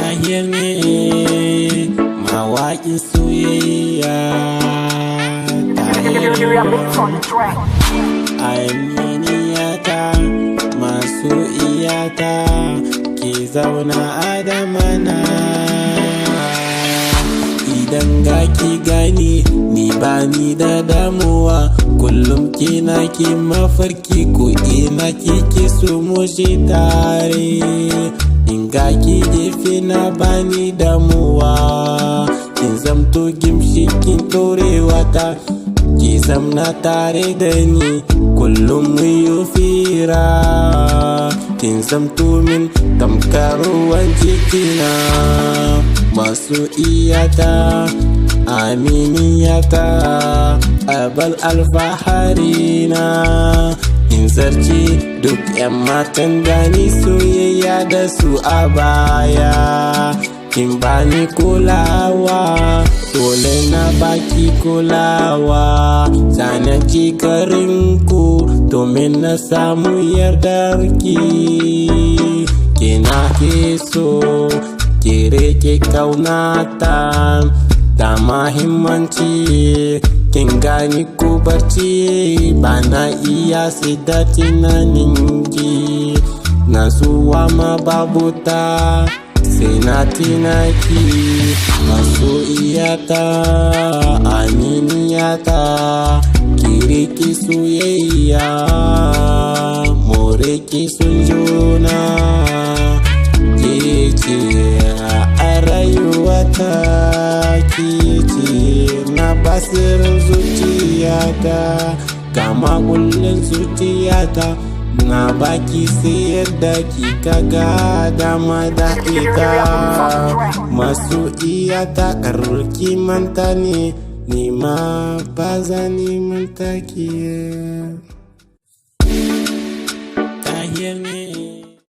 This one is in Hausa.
Tahir ne mawaƙin soyayya. Tahir aminiyata masoyiyata ke zauna a damana. Idan ga ki gani ni bani da damuwa, kullum kina ki mafarki ko ina kike so mu je tare. In ga ki gefe na bani damuwa, kin zamto gimshikin ɗorewa ta, ki zamna tare da ni kullum mu yi fira. Kin zamto min tamkar ruwan jikina, masoyiyata aminiyata abal alfaharina. In zarce duk 'yan matan da ni soyayya da su a baya. Kin bani kulawa, dole na baki kulawa. Sana ji garinku domin na samu yardarki. Kina ke so ki rike kaunata da mahimmanci. Kin gani ko barci bana iya sai da tunaninki. Na zuwa ma babu ta sai na tinaki. Masoyiyata aminiyata ki rike soyayya, mu rike son juna. Ke ce a rayuwata, ke ce na basirin zuciyata, kama kullum zuciyata na baki sai yadda kika ga dama da ita. Masoyiyata karki manta ne, ni ma ba za ni manta ki.